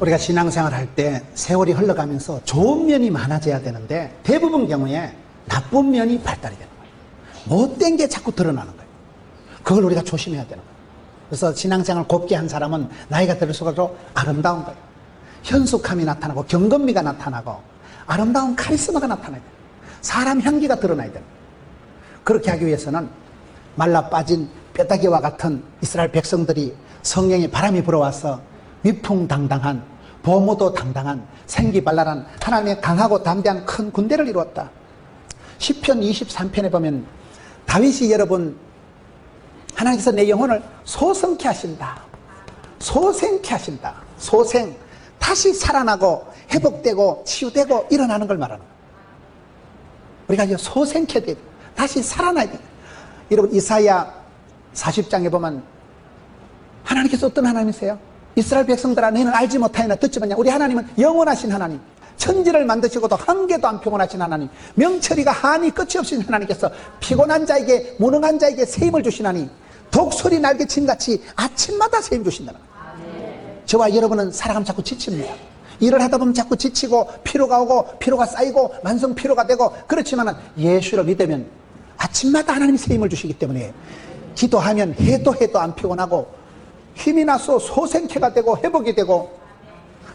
우리가 신앙생활 할 때 세월이 흘러가면서 좋은 면이 많아져야 되는데 대부분 경우에 나쁜 면이 발달이 되는 거예요. 못된 게 자꾸 드러나는 거예요. 그걸 우리가 조심해야 되는 거예요. 그래서 신앙생활 곱게 한 사람은 나이가 들수록 아름다운 거예요. 현숙함이 나타나고 경건미가 나타나고 아름다운 카리스마가 나타나야 돼요. 사람 향기가 드러나야 돼요. 그렇게 하기 위해서는 말라 빠진 뼈다귀와 같은 이스라엘 백성들이 성령의 바람이 불어와서 위풍당당한, 보모도 당당한, 생기발랄한 하나님의 강하고 담대한 큰 군대를 이루었다. 시편 23편에 보면 다윗이 여러분 하나님께서 내 영혼을 소생케 하신다. 소생케 하신다. 소생, 다시 살아나고 회복되고 치유되고 일어나는 걸 말하는 거예요. 우리가 이제 소생케 돼, 다시 살아나야 돼. 여러분 이사야 40장에 보면 하나님께서 어떤 하나님이세요? 이스라엘 백성들아 너희는 알지 못하였나 듣지 못하냐. 우리 하나님은 영원하신 하나님, 천지를 만드시고도 한 개도 안 피곤하신 하나님, 명철이가 한이 끝이 없으신 하나님께서 피곤한 자에게 무능한 자에게 새 힘을 주시나니 독소리 날개침같이 아침마다 새 힘 주신다는 거예요. 저와 여러분은 살아가면 자꾸 지칩니다. 일을 하다 보면 자꾸 지치고 피로가 오고 피로가 쌓이고 만성 피로가 되고, 그렇지만 예수를 믿으면 아침마다 하나님이 새 힘을 주시기 때문에 기도하면 해도 안 피곤하고 힘이 나서 소생케가 되고 회복이 되고,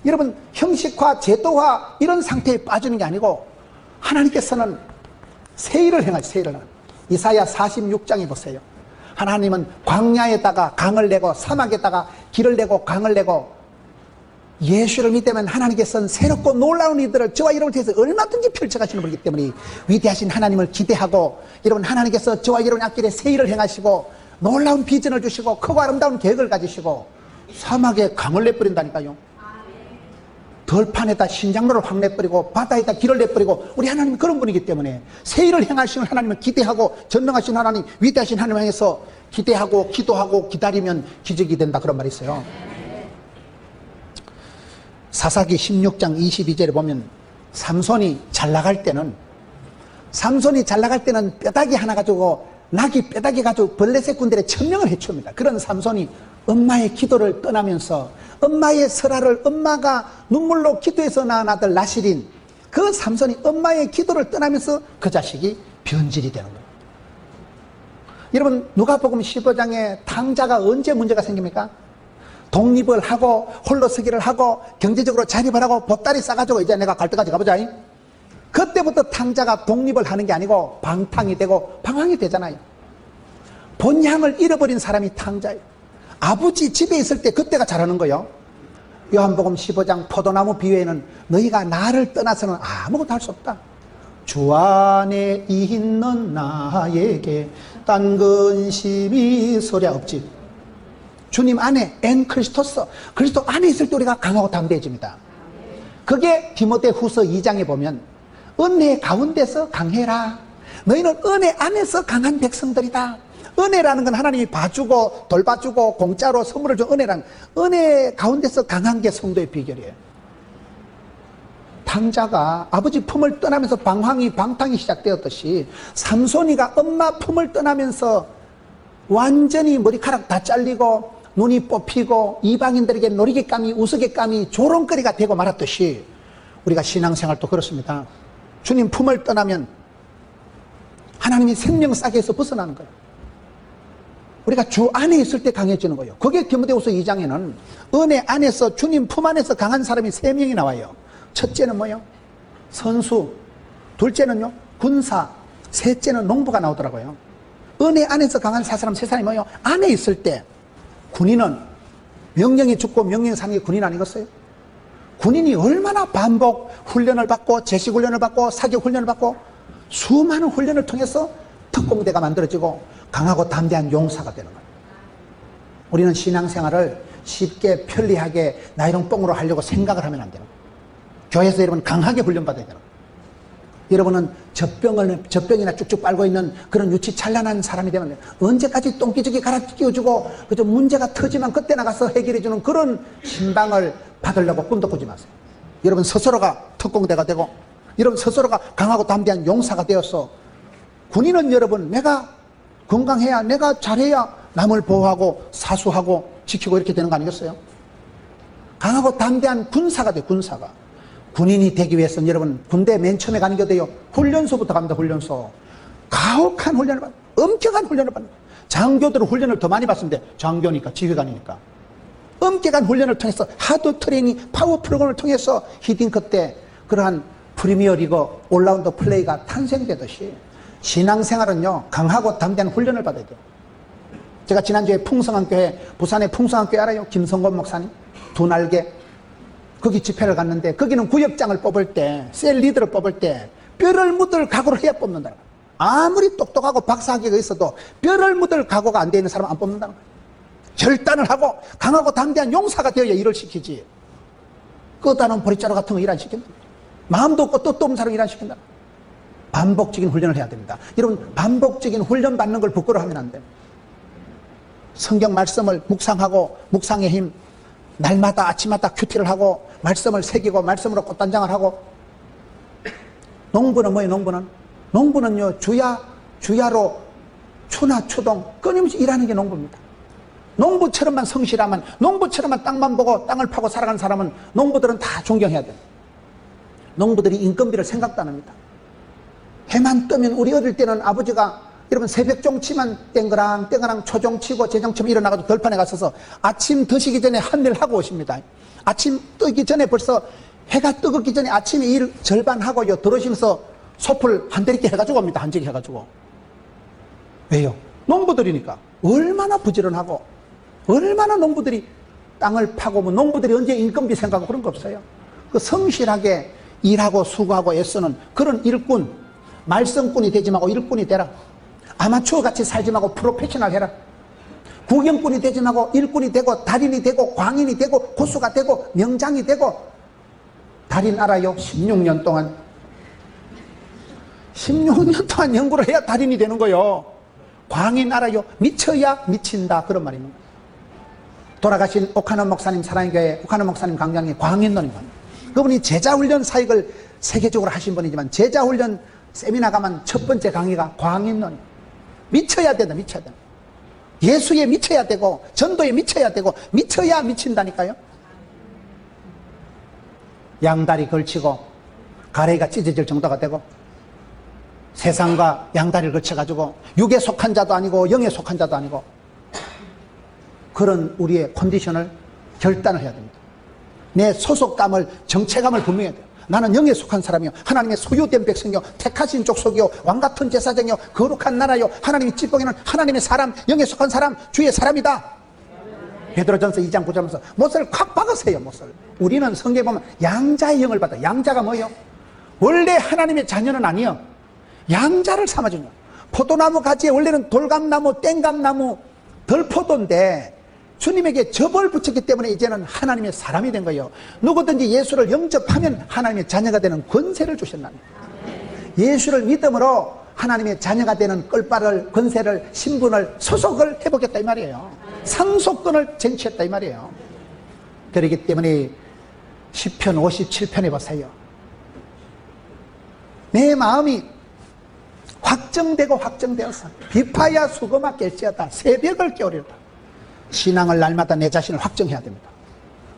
여러분 형식화 제도화 이런 상태에 빠지는 게 아니고 하나님께서는 새 일을 행하시, 새 일을. 이사야 46장에 보세요. 하나님은 광야에다가 강을 내고 사막에다가 길을 내고 강을 내고, 예수를 믿으면 하나님께서는 새롭고 놀라운 일들을 저와 여러분을 통해서 얼마든지 펼쳐가시는 분이기 때문에 위대하신 하나님을 기대하고, 여러분 하나님께서 저와 여러분 앞길에 새 일을 행하시고 놀라운 비전을 주시고 크고 아름다운 계획을 가지시고 사막에 강을 내버린다니까요. 들판에다 신장로를 확 내버리고 바다에다 길을 내버리고, 우리 하나님은 그런 분이기 때문에 새 일을 행하시는 하나님을 기대하고 전능하신 하나님, 위대하신 하나님 향해서 기대하고 기도하고 기다리면 기적이 된다, 그런 말이 있어요. 사사기 16장 22절에 보면 삼손이 잘 나갈 때는 뼈다귀 하나 가지고, 낙이 뼈다귀 가지고 블레셋 군대를 1000명을 해치웁니다. 그런 삼손이 엄마의 기도를 떠나면서, 엄마의 설화를, 엄마가 눈물로 기도해서 낳은 아들 나실인 그 삼손이 엄마의 기도를 떠나면서 그 자식이 변질이 되는 거예요. 여러분 누가복음 15장에 탕자가 언제 문제가 생깁니까? 독립을 하고 홀로서기를 하고 경제적으로 자립을 하고 보따리 싸가지고 이제 내가 갈 때까지 가보자. 그때부터 탕자가 독립을 하는 게 아니고 방탕이 되고 방황이 되잖아요. 본향을 잃어버린 사람이 탕자예요. 아버지 집에 있을 때 그때가 잘하는 거예요. 요한복음 15장 포도나무 비유에는 너희가 나를 떠나서는 아무것도 할 수 없다. 주 안에 있는 나에게 딴 근심이 소랴 없지. 주님 안에 엔 크리스토스, 그리스도 안에 있을 때 우리가 강하고 담대해집니다. 그게 디모데후서 2장에 보면 은혜 가운데서 강해라. 너희는 은혜 안에서 강한 백성들이다. 은혜라는 건 하나님이 봐주고 돌봐주고 공짜로 선물을 준 은혜라는, 은혜 가운데서 강한 게 성도의 비결이에요. 탕자가 아버지 품을 떠나면서 방탕이 시작되었듯이 삼손이가 엄마 품을 떠나면서 완전히 머리카락 다 잘리고 눈이 뽑히고 이방인들에게 놀이개감이 우스개감이 조롱거리가 되고 말았듯이 우리가 신앙생활도 그렇습니다. 주님 품을 떠나면 하나님이 생명싸개에서 벗어나는 거예요. 우리가 주 안에 있을 때 강해지는 거예요. 그게 디모데후서 2장에는 은혜 안에서, 주님 품 안에서 강한 사람이 3명이 나와요. 첫째는 뭐예요? 선수. 둘째는요? 군사. 셋째는 농부가 나오더라고요. 은혜 안에서 강한 사람 3사람이 뭐예요? 안에 있을 때. 군인은 명령이 죽고 명령이 사는 게 군인 아니겠어요? 군인이 얼마나 반복 훈련을 받고 제식 훈련을 받고 사격 훈련을 받고 수많은 훈련을 통해서 특공대가 만들어지고 강하고 담대한 용사가 되는 거예요. 우리는 신앙생활을 쉽게 편리하게 나이롱 뽕으로 하려고 생각을 하면 안 돼요. 교회에서 여러분 강하게 훈련받아야 돼요. 여러분은 젖병이나 쭉쭉 빨고 있는 그런 유치찬란한 사람이 되면 언제까지 똥기저귀 갈아 끼워주고 그저 문제가 터지면 그때 나가서 해결해주는 그런 신방을 받으려고 꿈도 꾸지 마세요. 여러분 스스로가 특공대가 되고 여러분 스스로가 강하고 담대한 용사가 되어서, 군인은 여러분 내가 건강해야, 내가 잘해야 남을 보호하고 사수하고 지키고 이렇게 되는 거 아니겠어요? 강하고 담대한 군사가 돼, 군사가. 군인이 되기 위해서는 여러분, 군대 맨 처음에 가는 게 돼요. 훈련소부터 갑니다, 훈련소. 가혹한 훈련을 받는, 엄격한 훈련을 받는. 장교들은 훈련을 더 많이 받습니다. 장교니까, 지휘관이니까. 엄격한 훈련을 통해서 하드 트레이닝, 파워 프로그램을 통해서 히딩크 때 그러한 프리미어 리그 올라운드 플레이가 탄생되듯이 신앙생활은요, 강하고 담대한 훈련을 받아야 돼요. 제가 지난주에 풍성한 교회, 부산의 풍성한 교회 알아요? 김성곤 목사님? 두 날개. 거기 집회를 갔는데 거기는 구역장을 뽑을 때, 셀 리더를 뽑을 때 뼈를 묻을 각오를 해야 뽑는다. 아무리 똑똑하고 박사학위가 있어도 뼈를 묻을 각오가 안 되어 있는 사람은 안 뽑는다는 거예요. 결단을 하고 강하고 담대한 용사가 되어야 일을 시키지. 끄다놓은 보리자루 같은 거 일 안 시킨다. 마음도 없고 뜻도 없는 사람 일 안 시킨다. 반복적인 훈련을 해야 됩니다. 여러분, 반복적인 훈련 받는 걸 부끄러워하면 안 돼요. 성경 말씀을 묵상하고 묵상의 힘, 날마다 아침마다 큐티를 하고 말씀을 새기고 말씀으로 꽃단장을 하고. 농부는 뭐예요? 농부는요, 주야로 추나 추동 끊임없이 일하는 게 농부입니다. 농부처럼만 성실하면, 농부처럼만 땅만 보고 땅을 파고 살아가는 사람은 농부들은 다 존경해야 돼요. 농부들이 인건비를 생각도 안 합니다. 해만 뜨면, 우리 어릴 때는 아버지가 여러분 새벽종 치면 땡그랑 초종 치고 재종 치면 일어나가지고 들판에 가서서 아침 드시기 전에 한 일 하고 오십니다. 아침 뜨기 전에 벌써 해가 뜨기 전에 아침에 일 절반 하고요, 들어오시면서 소풀 한 대리께 해가지고 옵니다. 한지기 해가지고. 왜요? 농부들이니까. 얼마나 부지런하고 얼마나 농부들이 땅을 파고, 뭐 농부들이 언제 인건비 생각하고 그런 거 없어요. 그 성실하게 일하고 수고하고 애쓰는 그런 일꾼, 말썽꾼이 되지 말고 일꾼이 되라. 아마추어 같이 살지 말고 프로페셔널 해라. 구경꾼이 되지 말고 일꾼이 되고 달인이 되고 광인이 되고 고수가 되고 명장이 되고. 달인 알아요? 16년 동안 연구를 해야 달인이 되는 거요. 광인 알아요? 미쳐야 미친다, 그런 말입니다. 돌아가신 오카노 목사님, 사랑의 교회 오카노 목사님 강장이 광인론입니다. 그분이 제자훈련 사역을 세계적으로 하신 분이지만 제자훈련 세미나 가면 첫 번째 강의가 광인론이에요. 미쳐야 된다, 미쳐야 된다. 예수에 미쳐야 되고 전도에 미쳐야 되고 미쳐야 미친다니까요. 양다리 걸치고 가래가 찢어질 정도가 되고, 세상과 양다리를 걸쳐가지고 육에 속한 자도 아니고 영에 속한 자도 아니고, 그런 우리의 컨디션을 결단을 해야 됩니다. 내 소속감을, 정체감을 분명히 해야 돼요. 나는 영에 속한 사람이요, 하나님의 소유된 백성이요, 택하신 족속이요, 왕같은 제사장이요, 거룩한 나라요, 하나님이 찌꺼기는 하나님의 사람, 영에 속한 사람, 주의 사람이다. 베드로전서 2장 9절에서 못을 콱 박으세요. 못을. 우리는 성경에 보면 양자의 영을 받아. 양자가 뭐예요? 원래 하나님의 자녀는 아니요, 양자를 삼아주는 거예요. 포도나무 가지에 원래는 돌감나무, 땡감나무, 덜포도인데 주님에게 접을 붙였기 때문에 이제는 하나님의 사람이 된 거예요. 누구든지 예수를 영접하면 하나님의 자녀가 되는 권세를 주셨나니, 예수를 믿음으로 하나님의 자녀가 되는 껄바를, 권세를, 신분을, 소속을 회복했다 이 말이에요. 상속권을 쟁취했다 이 말이에요. 그렇기 때문에 시편 57편에 보세요. 내 마음이 확정되고 확정되어서 비파야 수고마 깰지어다 새벽을 깨우리로다. 신앙을 날마다 내 자신을 확정해야 됩니다.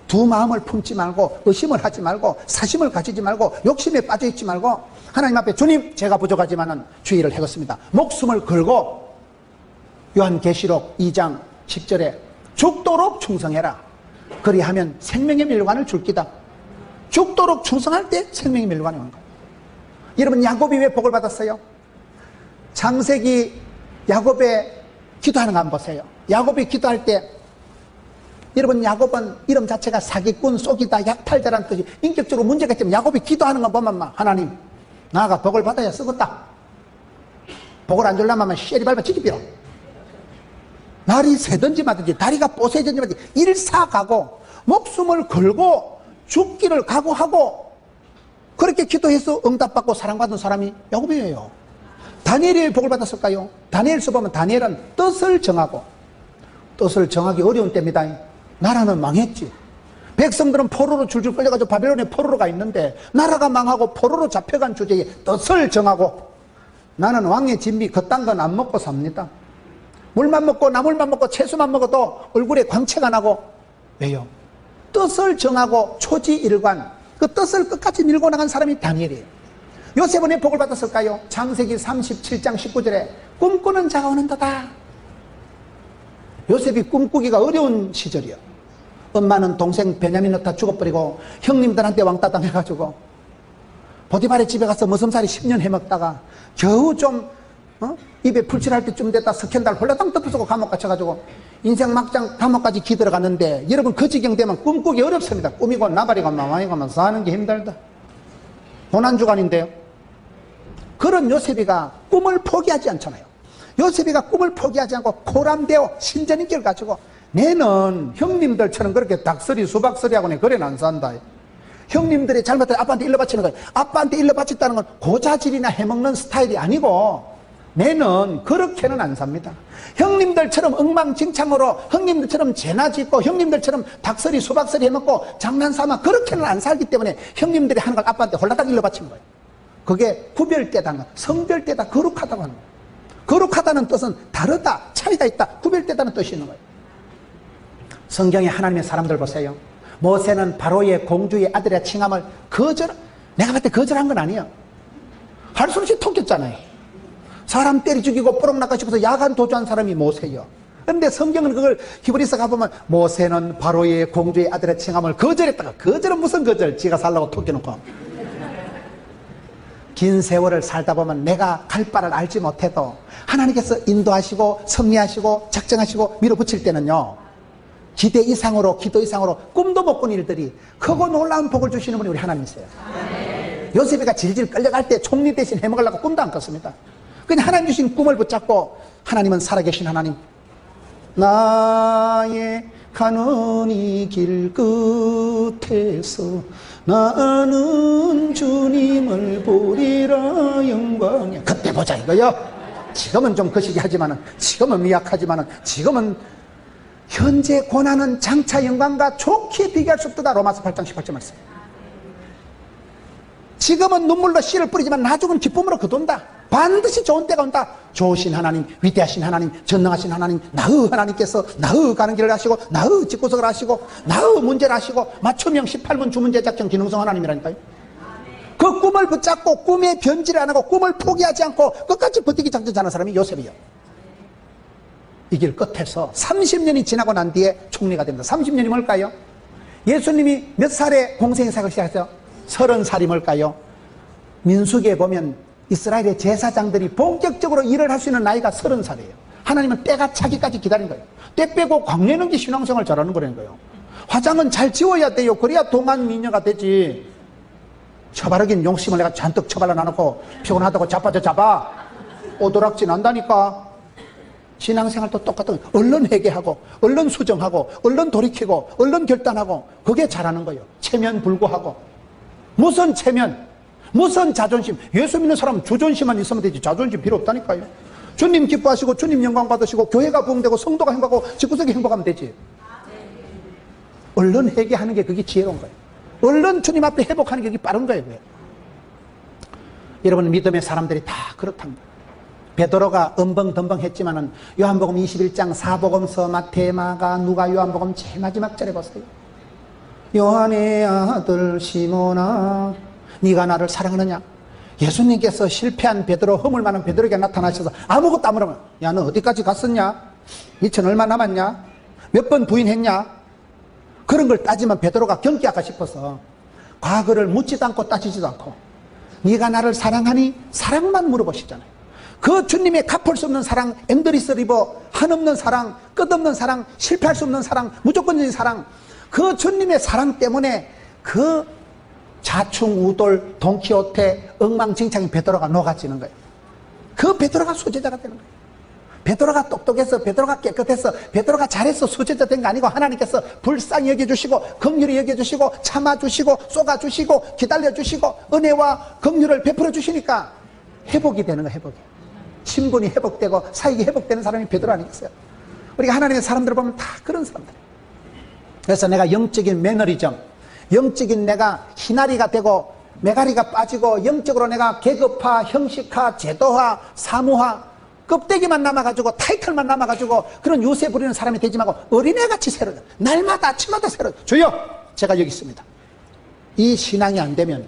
두 마음을 품지 말고 의심을 하지 말고 사심을 가지지 말고 욕심에 빠져있지 말고 하나님 앞에, 주님 제가 부족하지만은 주의 일을 하겠습니다. 목숨을 걸고 요한계시록 2장 10절에 죽도록 충성해라. 그리하면 생명의 멸관을 줄 기다. 죽도록 충성할 때 생명의 멸관이 오는 거예요. 여러분, 야곱이 왜 복을 받았어요? 창세기 야곱의 기도하는 거 한번 보세요. 야곱이 기도할 때, 여러분 야곱은 이름 자체가 사기꾼, 속이다, 약탈자라는 뜻이 인격적으로 문제가 있지만 야곱이 기도하는 거 보면 막, 하나님 나가 복을 받아야 쓰겠다. 복을 안 주려면 쉐리 밟아 지키비로. 날이 새든지 마든지 다리가 뽀새든지 마든지 일사가고 목숨을 걸고 죽기를 각오하고 그렇게 기도해서 응답받고 사랑받은 사람이 야곱이에요. 다니엘이 복을 받았을까요? 다니엘서 보면 다니엘은 뜻을 정하기 어려운 때입니다. 나라는 망했지. 백성들은 포로로 줄줄 끌려가지고 바벨론에 포로로 가 있는데 나라가 망하고 포로로 잡혀간 주제에 뜻을 정하고, 나는 왕의 진미 그딴 건 안 먹고 삽니다. 물만 먹고 나물만 먹고 채소만 먹어도 얼굴에 광채가 나고. 왜요? 뜻을 정하고 초지일관, 그 뜻을 끝까지 밀고 나간 사람이 다니엘이에요. 요셉은 왜 복을 받았을까요? 창세기 37장 19절에 꿈꾸는 자가 오는도다. 요셉이 꿈꾸기가 어려운 시절이요. 엄마는 동생 베냐민 넣다 죽어버리고 형님들한테 왕따 당해가지고 보디발의 집에 가서 머슴살이 10년 해먹다가 겨우 좀 입에 풀칠할 때쯤 됐다 석현달 홀라당 덮어쓰고 감옥 갇혀가지고 인생 막장 감옥까지 기들어갔는데, 여러분 그 지경 되면 꿈꾸기 어렵습니다. 꿈이고 나발이고 마마이고만 사는 게 힘들다. 고난주간인데요. 그런 요셉이가 꿈을 포기하지 않잖아요. 요셉이가 꿈을 포기하지 않고 코람되어 신전인격을 가지고, 내는 형님들처럼 그렇게 닭서리 수박서리하고는 그래는 안 산다. 형님들이 잘못해 아빠한테 일러 바치는 거예요. 아빠한테 일러 바쳤다는 건 고자질이나 해먹는 스타일이 아니고, 내는 그렇게는 안 삽니다. 형님들처럼 엉망진창으로, 형님들처럼 재나 짓고, 형님들처럼 닭서리 수박서리 해먹고 장난삼아 그렇게는 안 살기 때문에 형님들이 하는 걸 아빠한테 홀라당 일러 바친 거예요. 그게 구별되다는 거, 성별되다, 거룩하다고 하는 거예요. 거룩하다는 뜻은 다르다, 차이가 있다, 구별되다는 뜻이 있는 거예요. 성경에 하나님의 사람들 보세요. 모세는 바로의 공주의 아들의 칭함을 내가 봤을 때 거절한 건 아니에요. 할 수 없이 토꼈잖아요. 사람 때리 죽이고 뽀록 낚아시고서 야간 도주한 사람이 모세예요. 그런데 성경은 그걸 히브리서 가보면 모세는 바로의 공주의 아들의 칭함을 거절했다가, 거절은 무슨 거절? 지가 살라고 토끼놓고. 긴 세월을 살다 보면 내가 갈 바를 알지 못해도 하나님께서 인도하시고 섭리하시고 작정하시고 밀어붙일 때는요, 기대 이상으로 기도 이상으로 꿈도 못 꾼 일들이 크고 놀라운 복을 주시는 분이 우리 하나님이세요. 요셉이가 질질 끌려갈 때 총리 대신 해먹으려고 꿈도 안 꿨습니다. 그냥 하나님 주신 꿈을 붙잡고, 하나님은 살아계신 하나님, 나의 가는 이 길 끝에서 나는 주님을 보리라 영광이야. 그때 보자 이거요. 지금은 좀 거시기 하지만은, 지금은 미약하지만은, 지금은 현재 고난은 장차 영광과 좋게 비교할 수 없다. 로마서 8장 18절 말씀. 지금은 눈물로 씨를 뿌리지만 나중은 기쁨으로 거둔다. 반드시 좋은 때가 온다. 좋으신 하나님, 위대하신 하나님, 전능하신 하나님, 나의 하나님께서 나의 가는 길을 하시고, 나의 집구석을 하시고, 나의 문제를 하시고, 맞춤형 18문 주문제 작전 기능성 하나님이라니까요. 그 꿈을 붙잡고 꿈에 변질을 안 하고 꿈을 포기하지 않고 끝까지 버티기 작정하는 사람이 요셉이에요. 이 길 끝에서 30년이 지나고 난 뒤에 총리가 됩니다. 30년이 뭘까요? 예수님이 몇 살에 공생사역을 시작했어요? 30살이 뭘까요? 민수기에 보면 이스라엘의 제사장들이 본격적으로 일을 할 수 있는 나이가 30살이에요. 하나님은 때가 차기까지 기다린 거예요. 때 빼고 광내는 게 신앙생활 잘하는 거라는 거예요. 화장은 잘 지워야 돼요. 그래야 동안 미녀가 되지. 처바르긴 용심을 내가 잔뜩 처발라 놔놓고 피곤하다고 자빠져 잡아 오도락질 난다니까. 신앙생활도 똑같은 거예요. 얼른 회개하고 얼른 수정하고 얼른 돌이키고 얼른 결단하고, 그게 잘하는 거예요. 체면불구하고. 무슨 체면, 무슨 자존심. 예수 믿는 사람은 주존심만 있으면 되지 자존심 필요 없다니까요. 주님 기뻐하시고 주님 영광 받으시고 교회가 부흥되고 성도가 행복하고 집구석이 행복하면 되지. 얼른 회개하는 게 그게 지혜로운 거예요. 얼른 주님 앞에 회복하는 게 그게 빠른 거예요. 그게. 여러분, 믿음의 사람들이 다 그렇답니다. 베드로가 엄벙덤벙 했지만은 요한복음 21장 사복음서 마태 마가 누가 요한복음 제일 마지막 절에 보세요. 요한의 아들 시몬아 네가 나를 사랑하느냐. 예수님께서 실패한 베드로, 허물 많은 베드로에게 나타나셔서 아무것도 안 물으면, 야 너 어디까지 갔었냐? 미천 얼마 남았냐? 몇 번 부인했냐? 그런 걸 따지면 베드로가 경기할까 싶어서 과거를 묻지도 않고 따지지도 않고, 네가 나를 사랑하니? 사랑만 물어보시잖아요. 그 주님의 갚을 수 없는 사랑, 엔드리스 리버, 한없는 사랑, 끝없는 사랑, 실패할 수 없는 사랑, 무조건적인 사랑, 그 주님의 사랑 때문에 그 자충우돌 돈키호테 엉망진창인 베드로가 녹아지는 거예요. 그 베드로가 수제자가 되는 거예요. 베드로가 똑똑해서, 베드로가 깨끗해서, 베드로가 잘해서 수제자 된 거 아니고, 하나님께서 불쌍히 여겨주시고 긍휼히 여겨주시고 참아주시고 쏘아주시고 기다려주시고 은혜와 긍휼을 베풀어 주시니까 회복이 되는 거예요. 회복이. 신분이 회복되고 사익이 회복되는 사람이 베드로 아니겠어요? 우리가 하나님의 사람들을 보면 다 그런 사람들이에요. 그래서 내가 영적인 매너리즘, 영적인 내가 희나리가 되고 메가리가 빠지고, 영적으로 내가 계급화, 형식화, 제도화, 사무화, 껍데기만 남아가지고 타이틀만 남아가지고 그런 유세 부리는 사람이 되지 말고 어린애같이 새로져. 날마다 아침마다 새로져. 주여 제가 여기 있습니다. 이 신앙이 안 되면,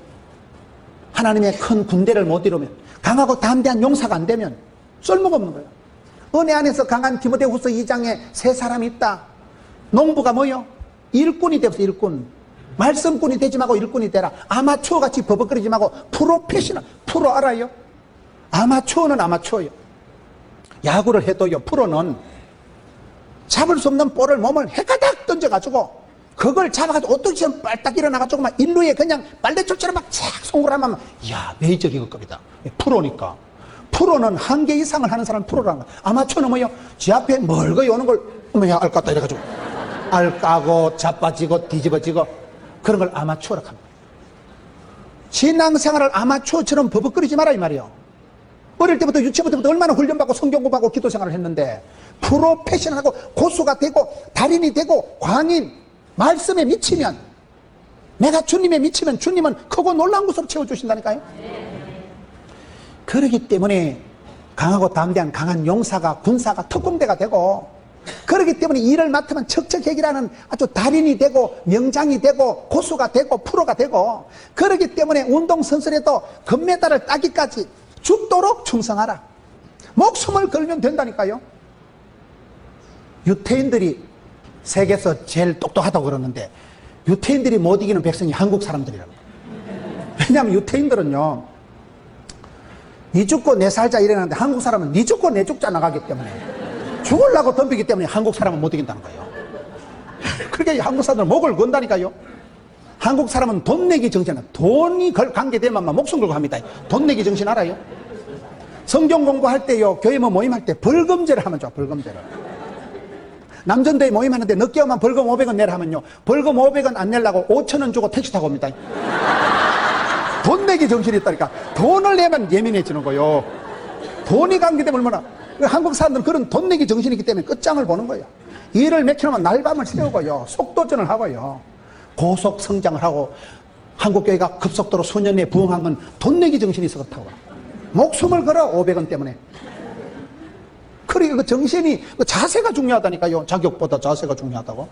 하나님의 큰 군대를 못 이루면, 강하고 담대한 용사가 안 되면 쓸모가 없는 거예요. 은혜 안에서 강한 디모데후서 2장에 세 사람이 있다. 농부가 뭐요? 일꾼이 되어서 일꾼. 말씀꾼이 되지 말고 일꾼이 되라. 아마추어 같이 버벅거리지 말고 프로페셔널. 프로 알아요? 아마추어는 아마추어요. 야구를 해도요, 프로는 잡을 수 없는 볼을 몸을 해가닥 던져가지고 그걸 잡아가지고 어떻게 빨딱 일어나가지고 막 일루에 그냥 빨래줄처럼 막착 송구를 하면, 이야, 메이저리그급이다. 프로니까. 프로는 한 개 이상을 하는 사람은 프로라는 거야. 아마추어는 뭐요? 지 앞에 멀거이 오는 걸, 어머야, 알 깠다 이래가지고. 알 까고, 자빠지고, 뒤집어지고, 그런 걸 아마추어라고 합니다. 신앙생활을 아마추어처럼 버벅거리지 마라, 이 말이요. 어릴 때부터, 유치부터 얼마나 훈련받고 성경 공부하고 기도 생활을 했는데, 프로페셔널하고 고수가 되고, 달인이 되고, 광인, 말씀에 미치면, 내가 주님에 미치면 주님은 크고 놀라운 것으로 채워주신다니까요. 그렇기 때문에 강하고 담대한 강한 용사가, 군사가 특공대가 되고, 그렇기 때문에 일을 맡으면 척척해기라는 아주 달인이 되고, 명장이 되고, 고수가 되고, 프로가 되고, 그렇기 때문에 운동선수라도 금메달을 따기까지 죽도록 충성하라. 목숨을 걸면 된다니까요. 유태인들이 세계에서 제일 똑똑하다고 그러는데, 유태인들이 못 이기는 백성이 한국 사람들이라고. 왜냐하면 유태인들은요, 니 죽고 내 살자 이러는데 한국 사람은 니 죽고 내 죽자 나가기 때문에, 죽으려고 덤비기 때문에 한국 사람은 못 이긴다는 거예요. 그러니까 한국 사람들은 목을 건다니까요. 한국 사람은 돈 내기 정신은, 돈이 관계되면 목숨 걸고 합니다. 돈 내기 정신 알아요? 성경 공부할 때요, 교회 모임할 때 벌금제를 하면 좋아. 벌금제를. 남전도에 모임하는데 늦게 오면 벌금 500원 내라 하면요, 벌금 500원 안 내려고 5,000원 주고 택시 타고 옵니다. 돈 내기 정신이 있다니까. 돈을 내면 예민해지는 거예요. 돈이 관계되면 얼마나. 한국 사람들은 그런 돈 내기 정신이기 때문에 끝장을 보는 거예요. 일을 맥히면 날밤을 새우고요, 속도전을 하고요, 고속 성장을 하고. 한국 교회가 급속도로 수년 내에 부흥한 건 돈 내기 정신이 있어 그렇다고. 목숨을 걸어 500원 때문에. 그러니까 그 정신이, 그 자세가 중요하다니까요. 자격보다 자세가 중요하다고.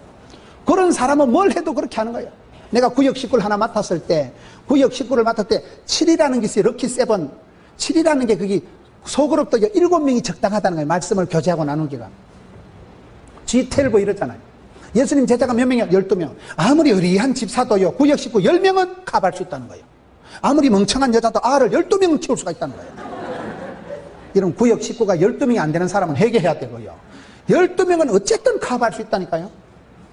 그런 사람은 뭘 해도 그렇게 하는 거예요. 내가 구역 식구를 하나 맡았을 때, 구역 식구를 맡을 때 7이라는 게 있어요. 럭키 세븐. 7이라는 게 그게 소그룹도 7명이 적당하다는 거예요. 말씀을 교제하고 나누기가. G12 이러잖아요. 예수님 제자가 몇 명이야? 12명. 아무리 의리한 집사도요, 구역 식구 10명은 커버할 수 있다는 거예요. 아무리 멍청한 여자도 알을 12명은 키울 수가 있다는 거예요. 이런 구역 식구가 12명이 안 되는 사람은 회개해야 되고요, 12명은 어쨌든 커버할 수 있다니까요.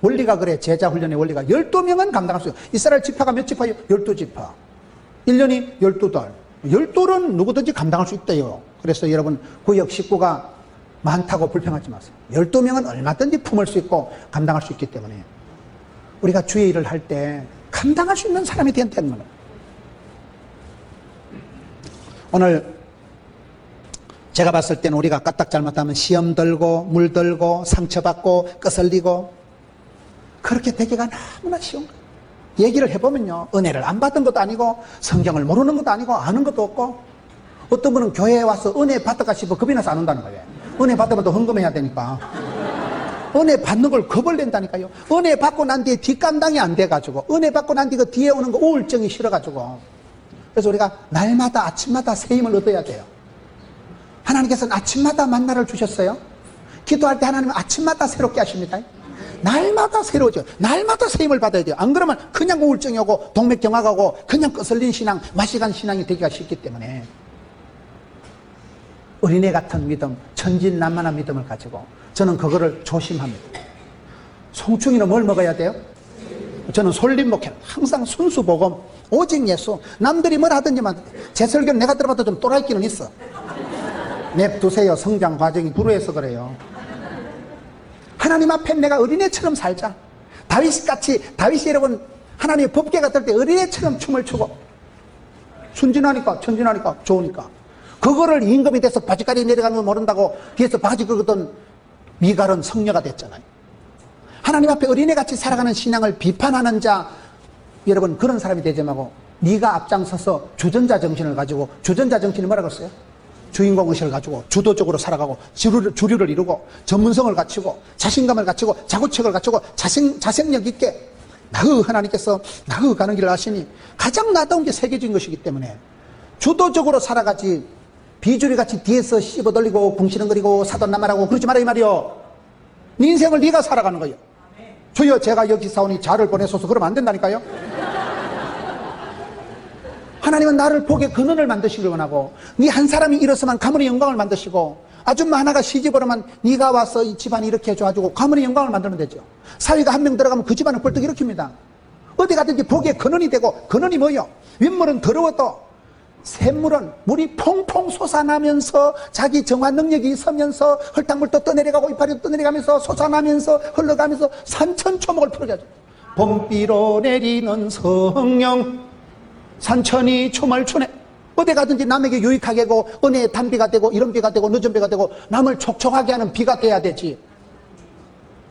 원리가 그래. 제자 훈련의 원리가. 12명은 감당할 수 있어요. 이스라엘 지파가 몇 지파요? 12지파. 1년이 12달. 12은 누구든지 감당할 수 있대요. 그래서 여러분, 구역 식구가 많다고 불평하지 마세요. 12명은 얼마든지 품을 수 있고 감당할 수 있기 때문에 우리가 주의 일을 할 때 감당할 수 있는 사람이 되는 거예요. 오늘 제가 봤을 때는 우리가 까딱 잘못하면 시험 들고 물 들고 상처받고 거슬리고 그렇게 되기가 너무나 쉬운 거예요. 얘기를 해보면요, 은혜를 안 받은 것도 아니고 성경을 모르는 것도 아니고 아는 것도 없고, 어떤 분은 교회에 와서 은혜 받을까 싶어 겁이 나서 안 온다는 거예요. 은혜 받으면 또 헌금해야 되니까. 은혜 받는 걸 겁을 낸다니까요. 은혜 받고 난 뒤에 뒷감당이 안 돼가지고, 은혜 받고 난 뒤에 그 뒤에 오는 거 우울증이 싫어가지고. 그래서 우리가 날마다 아침마다 새 힘을 얻어야 돼요. 하나님께서는 아침마다 만나를 주셨어요. 기도할 때 하나님은 아침마다 새롭게 하십니다. 날마다 새로워져요. 날마다 새 힘을 받아야 돼요. 안 그러면 그냥 우울증이 오고 동맥경화가 오고 그냥 거슬린 신앙, 마시간 신앙이 되기가 쉽기 때문에 어린애 같은 믿음, 천진난만한 믿음을 가지고 저는 그거를 조심합니다. 송충이는 뭘 먹어야 돼요? 저는 솔림 목회, 항상 순수 복음, 오직 예수. 남들이 뭘 하든지만, 제 설교는 내가 들어봐도 좀 또라이끼는 있어. 냅두세요. 성장 과정이 불우해서 그래요. 하나님 앞에 내가 어린애처럼 살자. 다윗이 여러분, 하나님의 법궤가 뜰 때 어린애처럼 춤을 추고, 순진하니까, 천진하니까, 좋으니까. 그거를 임금이 돼서 바지가리 내려가는 거 모른다고 뒤에서 바지 긁었던 미갈은 성녀가 됐잖아요. 하나님 앞에 어린애같이 살아가는 신앙을 비판하는 자, 여러분, 그런 사람이 되지 말고, 네가 앞장서서 주전자 정신을 가지고, 주전자 정신이 뭐라고 했어요? 주인공의식을 가지고 주도적으로 살아가고 주류를 이루고 전문성을 갖추고 자신감을 갖추고 자구책을 갖추고 자생력 있게 하나님께서 가는 길을 아시니 가장 나다운 게 세계적인 것이기 때문에 주도적으로 살아가지 비주류같이 뒤에서 씹어돌리고 궁시렁거리고 사돈남말하고 그러지 마라 이 말이요. 네 인생을 네가 살아가는 거예요. 주여 제가 여기 사오니 자를 보내소서 그러면 안 된다니까요. 하나님은 나를 복의 근원을 만드시길 원하고 네 한 사람이 일어서만 가문의 영광을 만드시고 아줌마 하나가 시집오려면 네가 와서 이 집안이 이렇게 해줘가지고 가문의 영광을 만들면 되죠. 사위가 한 명 들어가면 그 집안을 뻘떡 일으킵니다. 어디 가든지 복의 근원이 되고 근원이 뭐예요? 윗물은 더러워도 샘물은 물이 퐁퐁 솟아나면서 자기 정화 능력이 있으면서 헐탕물도 떠내려가고 이파리도 떠내려가면서 솟아나면서 흘러가면서 산천초목을 풀어가죠. 봄비로 내리는 성령 산천이 춤을 추네. 어디 가든지 남에게 유익하게 하고 은혜의 단비가 되고 이런 비가 되고 늦은 비가 되고 남을 촉촉하게 하는 비가 돼야 되지.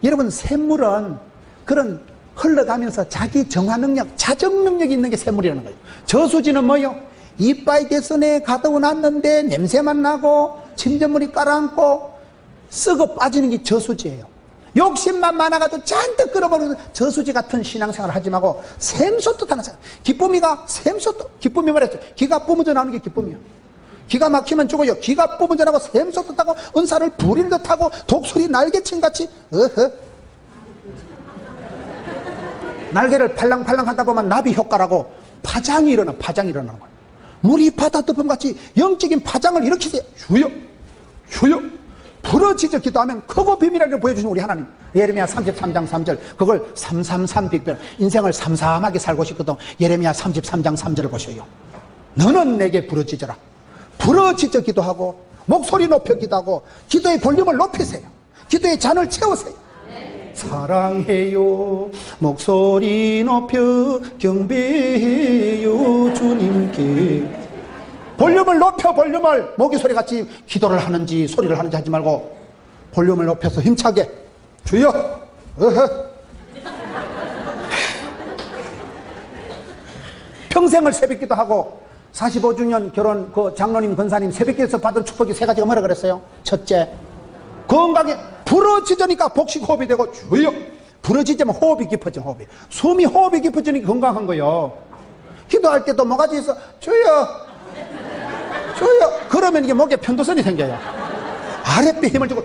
여러분 샘물은 그런 흘러가면서 자기 정화 능력 자정 능력이 있는 게 샘물이라는 거예요. 저수지는 뭐요? 이빠이 대선에 가둬 놨는데 냄새만 나고 침전물이 깔아앉고 썩어 빠지는 게 저수지예요. 욕심만 많아가지고 잔뜩 끌어버리는 저수지 같은 신앙생활을 하지 말고 샘솟듯 하는 생활. 기쁨이가 샘솟듯. 기쁨이 말했죠. 기가 뿜어져 나오는 게 기쁨이에요. 기가 막히면 죽어요. 기가 뿜어져 나고 샘솟듯 하고 은사를 부릴 듯 하고 독수리 날개친같이 날개를 팔랑팔랑 하다 보면 나비 효과라고 파장이 일어나는 거예요. 물이 바다 덮음같이 영적인 파장을 일으키세요. 주여 부러지져 기도하면 크고 비밀하게 보여주신 우리 하나님. 예레미야 33장 3절 그걸 333 빅별 인생을 삼삼하게 살고 싶거든. 예레미야 33장 3절을 보셔요. 너는 내게 부러지져라. 부러지져 기도하고 목소리 높여 기도하고 기도의 볼륨을 높이세요. 기도의 잔을 채우세요. 사랑해요 목소리 높여 경배해요 주님께. 볼륨을 높여 볼륨을 모기 소리같이 기도를 하는지 소리를 하는지 하지 말고 볼륨을 높여서 힘차게 주여 평생을 새벽기도 하고 45주년 결혼 그 장로님 권사님 새벽기에서 받은 축복이 세 가지가 뭐라 그랬어요? 첫째 건강에 부러지니까 복식 호흡이 되고 주여 부러지자면 호흡이 깊어져. 숨이 호흡이 깊어지니까 건강한 거예요. 기도할 때도 모가지 있어 주여 그러면 이게 목에 편도선이 생겨요. 아랫배 힘을 주고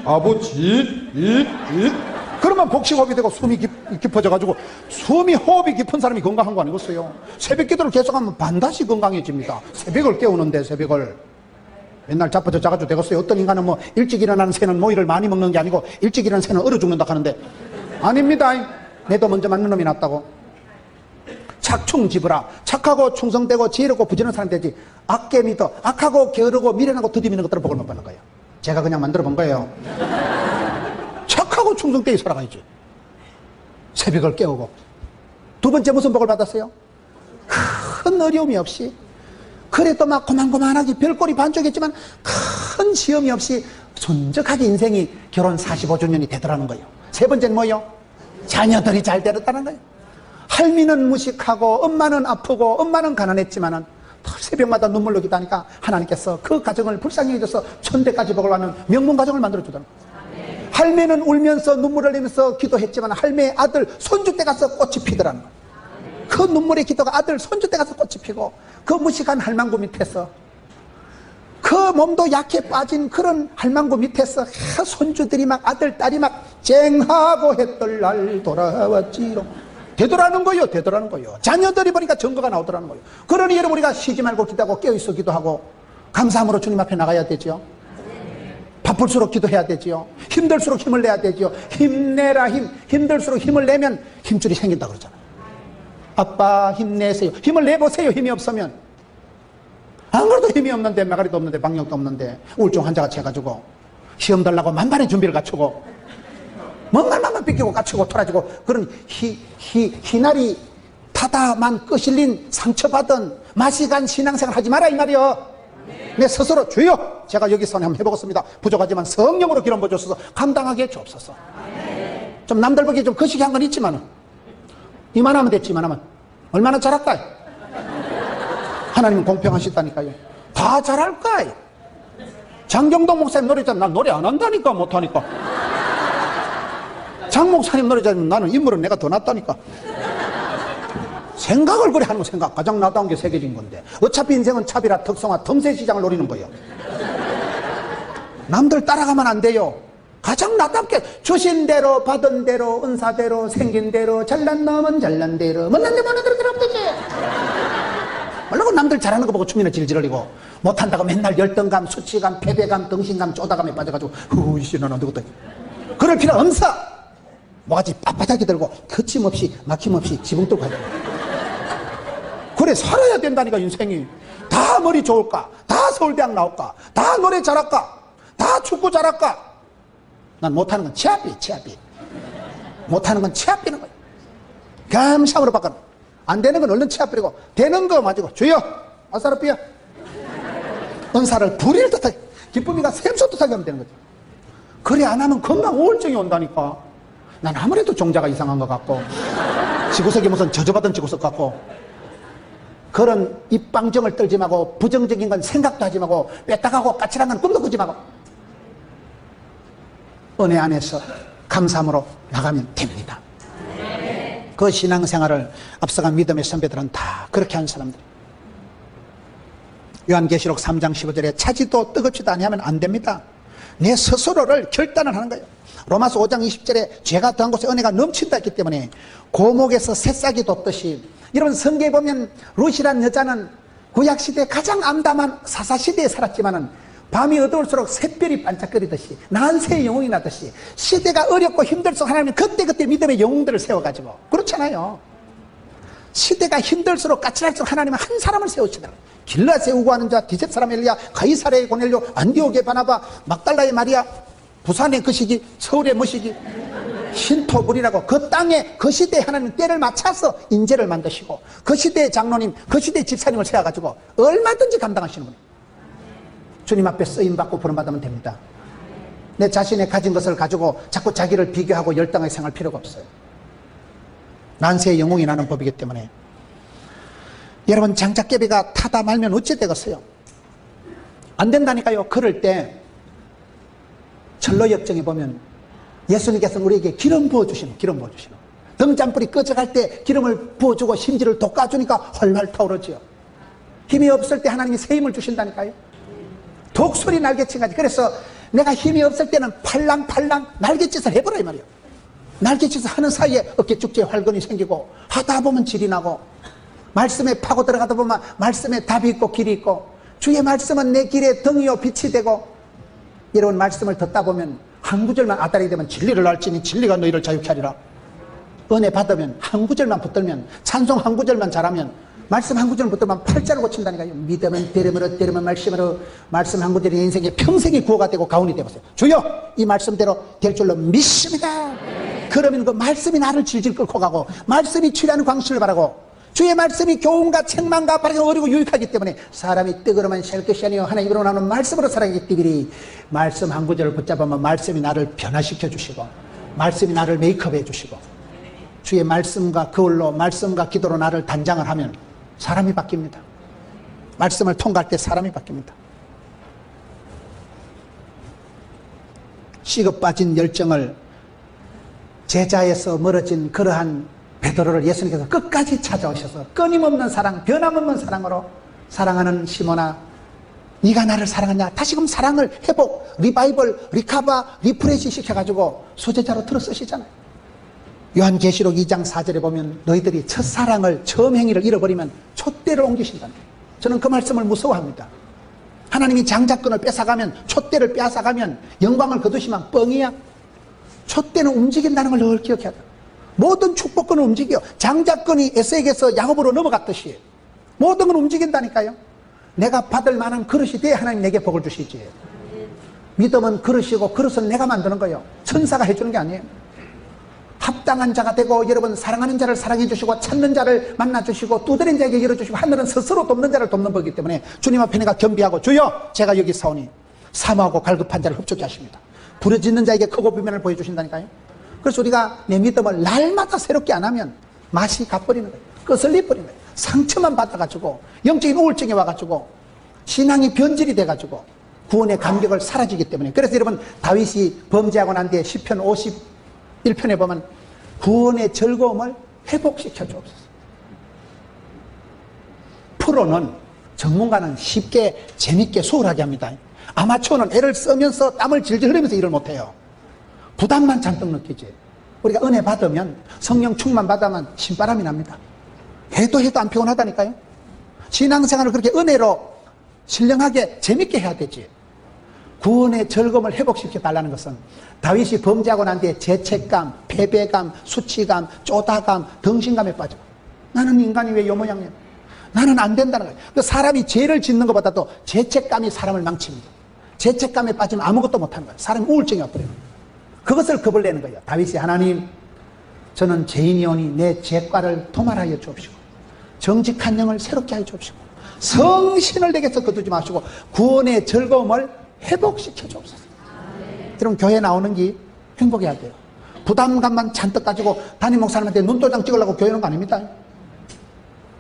아버지 그러면 복식호흡이 되고 숨이 깊어져가지고 숨이 호흡이 깊은 사람이 건강한 거 아니겠어요? 새벽 기도를 계속하면 반드시 건강해집니다. 새벽을 깨우는데 새벽을 맨날 자빠져 자가지고 되겠어요. 어떤 인간은 뭐 일찍 일어나는 새는 모이를 많이 먹는 게 아니고 일찍 일어나는 새는 얼어 죽는다 하는데 아닙니다. 내도 먼저 맞는 놈이 낫다고. 착충지부라. 착하고 충성되고 지혜롭고 부지런한 사람 되지. 악게 믿어. 악하고 게으르고 미련하고 더디미는 것들을 복을 못 받는 거예요. 제가 그냥 만들어 본 거예요. 착하고 충성되게 살아가야지. 새벽을 깨우고. 두 번째 무슨 복을 받았어요? 큰 어려움이 없이 그래도 막 고만고만하게 별꼴이 반쪽했지만 큰 시험이 없이 순적하게 인생이 결혼 45주년이 되더라는 거예요. 세 번째는 뭐예요? 자녀들이 잘 되었다는 거예요. 할미는 무식하고 엄마는 아프고 엄마는 가난했지만은 새벽마다 눈물로 기도하니까 하나님께서 그 가정을 불쌍히 해줘서 천대까지 복을 받는 명문 가정을 만들어주더라는 거예요. 할매는 울면서 눈물을 흘리면서 기도했지만 할매의 아들 손주 때 가서 꽃이 피더라는 거예요. 그 눈물의 기도가 아들 손주 때 가서 꽃이 피고 그 무식한 할망구 밑에서 그 몸도 약해 빠진 그런 할망구 밑에서 손주들이 막 아들 딸이 막 쟁하고 했던 날 돌아왔지롱 되더라는 거예요. 자녀들이 보니까 증거가 나오더라는 거예요. 그러니 여러분 우리가 쉬지 말고 기도하고 깨어있어 기도하고 감사함으로 주님 앞에 나가야 되죠. 바쁠수록 기도해야 되죠. 힘들수록 힘을 내야 되죠. 힘내라 힘들수록 힘을 내면 힘줄이 생긴다 그러잖아요. 아빠 힘내세요. 힘을 내보세요. 힘이 없으면 안 그래도 힘이 없는데 마가리도 없는데 방역도 없는데 우울증 환자가 채가지고 시험 달라고 만반의 준비를 갖추고 뭔 말만 삐끼고 까치고 토라지고 그런 희날이 타다만 끄실린 상처받은 마시간 신앙생활 하지 마라 이 말이요. 내 스스로 주여 제가 여기서 한번 해보겠습니다. 부족하지만 성령으로 기름 부어주셔서 감당하게 주옵소서. 좀 남들 보기에 좀 거시기 한 건 있지만은 이만하면 됐지. 이만하면 얼마나 잘할까요? 하나님은 공평하시다니까요. 다 잘할까요? 장경동 목사님 노래 있잖아. 난 노래 안 한다니까 못하니까 장 목사님 노래 잘하면 나는 인물은 내가 더 낫다니까. 생각을 그래 하는 거. 생각 가장 나다운 게 새겨진 건데, 어차피 인생은 차별화 특성화 틈새 시장을 노리는 거예요. 남들 따라가면 안 돼요. 가장 나답게 주신 대로 받은 대로 은사대로 생긴 대로 잘난 놈은 잘난 대로 못난 데 못난 대로 들어가면 되지. 말라고 남들 잘하는 거 보고 춤이나 질질 흘리고, 못한다고 맨날 열등감 수치감 패배감 등신감 쪼다감에 빠져가지고 후이씨 나는 안 되겠다. 그럴 필요 없어. 뭐가지 빳빳하게 들고 거침없이 막힘없이 지붕 뚫고 가야 돼. 그래 살아야 된다니까. 인생이 다 머리 좋을까, 다 서울대학 나올까, 다 노래 잘할까, 다 축구 잘할까. 난 못하는 건 치아비. 못하는 건 치아비는 거야. 감사으로 바꿔. 안 되는 건 얼른 치아비고, 되는 거 가지고 주여 아사르피야 은사를 부릴 듯하게, 기쁨이가 샘솟듯하게 하면 되는 거지. 그래 안 하면 건강 우울증이 온다니까. 난 아무래도 종자가 이상한 것 같고, 지구석이 무슨 저주받은 지구석 같고, 그런 입방정을 떨지 말고, 부정적인 건 생각도 하지 말고, 뺐다가고 까칠한 건 꿈도 꾸지 말고, 은혜 안에서 감사함으로 나가면 됩니다. 그 신앙생활을 앞서간 믿음의 선배들은 다 그렇게 한 사람들. 요한계시록 3장 15절에 차지도 뜨겁지도 아니하면 안 됩니다. 내 스스로를 결단을 하는 거예요. 로마서 5장 20절에 죄가 더한 곳에 은혜가 넘친다 했기 때문에 고목에서 새싹이 돋듯이, 여러분 성경에 보면 룻이란 여자는 구약시대에 가장 암담한 사사시대에 살았지만은 밤이 어두울수록 샛별이 반짝거리듯이 난세의 영웅이 나듯이, 시대가 어렵고 힘들수록 하나님은 그때그때 믿음의 영웅들을 세워가지고, 그렇잖아요. 시대가 힘들수록 까칠할수록 하나님은 한 사람을 세우시더라고요. 길라세 우고하는 자, 디셉 사람 엘리야, 가이사랴의 고넬료, 안디옥의 바나바, 막달라의 마리아, 부산의 그 시기, 서울의 뭐 시기, 신토불이라고 그 땅에 그 시대에 하나님은 때를 맞춰서 인재를 만드시고, 그 시대의 장로님, 그 시대의 집사님을 세워가지고 얼마든지 감당하시는 분이에요. 주님 앞에 쓰임받고 부름받으면 됩니다. 내 자신의 가진 것을 가지고 자꾸 자기를 비교하고 열등하게 생활할 필요가 없어요. 난세의 영웅이 나는 법이기 때문에. 여러분 장작개비가 타다 말면 어찌 되겠어요? 안 된다니까요. 그럴 때 철로역정에 보면 예수님께서 우리에게 기름 부어주시는, 등잔불이 꺼져갈 때 기름을 부어주고 심지를 돋궈주니까 훨훨 타오르지요. 힘이 없을 때 하나님이 새 힘을 주신다니까요. 독수리 날개치까지. 그래서 내가 힘이 없을 때는 팔랑팔랑 날개짓을 해보라 이 말이에요. 날개짓을 하는 사이에 어깨-축제에 활근이 생기고, 하다 보면 질이 나고, 말씀에 파고 들어가다 보면 말씀에 답이 있고 길이 있고, 주의 말씀은 내 길에 등이요 빛이 되고. 여러분 말씀을 듣다 보면 한 구절만 아다리 되면 진리를 알지니 진리가 너희를 자유케 하리라. 은혜 받으면 한 구절만 붙들면, 찬송 한 구절만 잘하면, 말씀 한 구절 붙들면 팔자를 고친다니까요. 믿으면 되려면 되려면 말씀으로, 말씀 한 구절이 인생의 평생이 구호가 되고 가훈이 되보세요. 주여 이 말씀대로 될 줄로 믿습니다. 그러면 그 말씀이 나를 질질 끌고 가고, 말씀이 취하는 광실을 바라고, 주의 말씀이 교훈과 책망과 바르게 어리고 유익하기 때문에 사람이 뜨거로만 살 것이 아니요 하나님으로 나오는 말씀으로 살아가기 때문에, 말씀 한 구절을 붙잡으면 말씀이 나를 변화시켜 주시고, 말씀이 나를 메이크업해 주시고, 주의 말씀과 그걸로 말씀과 기도로 나를 단장을 하면 사람이 바뀝니다. 말씀을 통과할 때 사람이 바뀝니다. 시급 빠진 열정을, 제자에서 멀어진 그러한 베드로를 예수님께서 끝까지 찾아오셔서 끊임없는 사랑, 변함없는 사랑으로, 사랑하는 시몬아 네가 나를 사랑하냐, 다시금 사랑을 회복, 리바이벌, 리카바, 리프레시 시켜가지고 소제자로 들어 쓰시잖아요. 요한계시록 2장 4절에 보면 너희들이 첫사랑을, 처음 행위를 잃어버리면 촛대를 옮기신다는 거예요. 저는 그 말씀을 무서워합니다. 하나님이 장자권을 뺏어가면, 촛대를 빼앗아가면, 영광을 거두시면 뻥이야. 촛대는 움직인다는 걸 늘 기억해야 돼요. 모든 축복권은 움직여. 장자권이 에서에게서 야곱으로 넘어갔듯이 모든 건 움직인다니까요. 내가 받을 만한 그릇이 돼야 하나님 내게 복을 주시지. 믿음은 그릇이고, 그릇은 내가 만드는 거예요. 천사가 해주는 게 아니에요. 합당한 자가 되고, 여러분 사랑하는 자를 사랑해 주시고, 찾는 자를 만나 주시고, 두드린 자에게 열어주시고, 하늘은 스스로 돕는 자를 돕는 법이기 때문에 주님 앞에 내가 겸비하고, 주여 제가 여기 사오니 사모하고 갈급한 자를 흡족해 하십니다. 부르짖는 자에게 크고 비면을 보여주신다니까요. 그래서 우리가 내 믿음을 날마다 새롭게 안 하면 맛이 가버리는 거예요. 거슬리 버리는 거예요. 상처만 받아가지고 영적인 우울증이 와가지고 신앙이 변질이 돼가지고 구원의 감격을 사라지기 때문에. 그래서 여러분 다윗이 범죄하고 난 뒤에 시편 1편에 보면 구원의 즐거움을 회복시켜 주옵소서. 프로는, 전문가는 쉽게 재밌게 수월하게 합니다. 아마추어는 애를 쓰면서 땀을 질질 흘리면서 일을 못해요. 부담만 잔뜩 느끼지. 우리가 은혜 받으면, 성령 충만 받으면 신바람이 납니다. 해도 안 피곤하다니까요. 신앙생활을 그렇게 은혜로 신령하게 재밌게 해야 되지. 구원의 즐거움을 회복시켜 달라는 것은 다윗이 범죄하고 난 뒤에 죄책감, 패배감, 수치감, 쪼다감, 덩신감에 빠져. 나는 인간이 왜 요 모양이야? 나는 안 된다는 거예요. 그 사람이 죄를 짓는 것보다도 죄책감이 사람을 망칩니다. 죄책감에 빠지면 아무것도 못하는 거예요. 사람이 우울증이 와버려요. 그것을 겁을 내는 거예요. 다윗이 하나님, 저는 죄인이오니 내 죄과를 도말하여 주옵시고 정직한 영을 새롭게 하여 주옵시고 성신을 내게서 거두지 마시고 구원의 즐거움을 회복시켜 주옵소서. 그럼 교회 나오는 게 행복해야 돼요. 부담감만 잔뜩 가지고 담임 목사님한테 눈도장 찍으려고 교회 오는 거 아닙니다.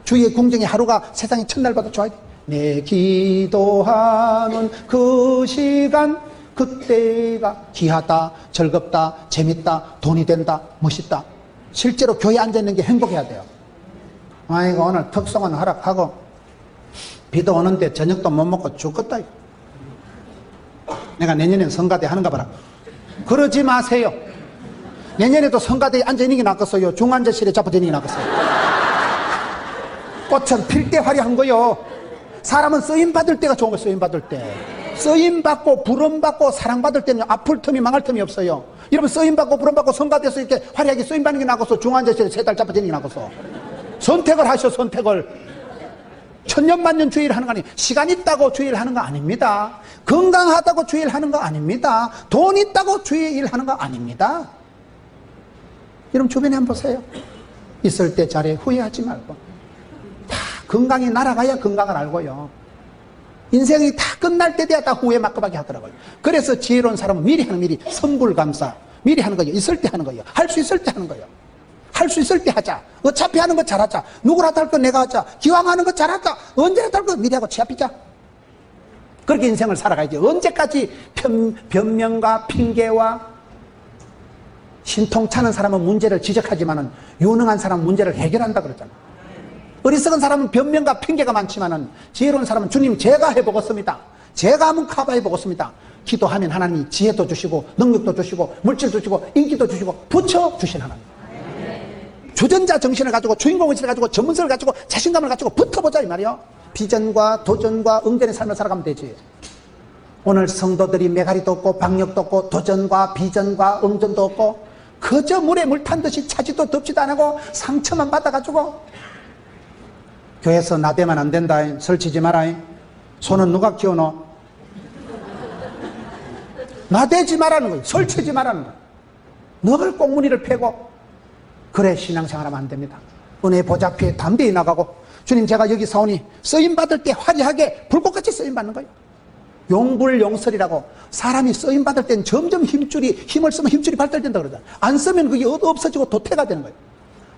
주의 궁정의 하루가 세상의 첫날보다 좋아야 돼. 내 기도하는 그 시간, 그때가 귀하다, 즐겁다, 재밌다, 돈이 된다, 멋있다. 실제로 교회에 앉아있는 게 행복해야 돼요. 아이고, 오늘 특성은 허락하고 비도 오는데 저녁도 못 먹고 죽겠다. 내가 내년엔 성가대 하는가 봐라. 그러지 마세요. 내년에도 성가대에 앉아있는 게 낫겠어요? 중환자실에 잡아지는 게 낫겠어요? 꽃은 필 때 화려한 거요. 사람은 쓰임받을 때가 좋은 거예요. 쓰임받을 때. 쓰임받고 부름받고 사랑받을 때는 아플 틈이 망할 틈이 없어요. 여러분, 쓰임받고 부름받고 성가대에서 이렇게 화려하게 쓰임받는 게 나고서 중환자실에 3달 잡아지는 게 나고서 선택을 하셔. 선택을. 천년만년 주의를 하는 거 아니에요. 시간 있다고 주의를 하는 거 아닙니다. 건강하다고 주의를 하는 거 아닙니다. 돈 있다고 주의를 하는 거 아닙니다. 여러분, 주변에 한번 보세요. 있을 때 잘해. 후회하지 말고. 다 건강이 날아가야 건강을 알고요. 인생이 다 끝날 때 돼야 다 후회 막급하게 하더라고요. 그래서 지혜로운 사람은 미리 하는 일이 선불감사. 미리 하는 거예요. 있을 때 하는 거예요. 할 수 있을 때 하는 거예요. 할 수 있을 때 하자. 어차피 하는 거 잘하자. 누구라도 할 거 내가 하자. 기왕 하는 거 잘하자. 언제라도 할 거 미리 하고 취합이자. 그렇게 인생을 살아가야지. 언제까지 변명과 핑계와 신통찮은 사람은 문제를 지적하지만은 유능한 사람은 문제를 해결한다 그러잖아. 어리석은 사람은 변명과 핑계가 많지만은 지혜로운 사람은 주님 제가 해보겠습니다. 제가 한번 커버해보겠습니다. 기도하면 하나님이 지혜도 주시고 능력도 주시고 물질도 주시고 인기도 주시고 붙여주신 하나님. 주전자 정신을 가지고 주인공의식을 가지고 전문성을 가지고 자신감을 가지고 붙어보자 이 말이요. 비전과 도전과 응전의 삶을 살아가면 되지. 오늘 성도들이 메가리도 없고 박력도 없고 도전과 비전과 응전도 없고 그저 물에 물 탄 듯이 차지도 덥지도 안 하고 상처만 받아가지고 교회에서 나대면 안 된다. 설치지 마라. 손은 누가 키워놓어? 나대지 말라는 거예요. 설치지 말라는 거예요. 늘 꽁무니를 패고 그래 신앙생활하면 안 됩니다. 은혜 보좌피에 담대히 나가고 주님 제가 여기 사오니 쓰임받을 때 화려하게 불꽃같이 쓰임받는 거예요. 용불용설이라고 사람이 쓰임받을 땐 점점 힘을 쓰면 힘줄이 발달된다 그러잖아요. 안 쓰면 그게 없어지고 도태가 되는 거예요.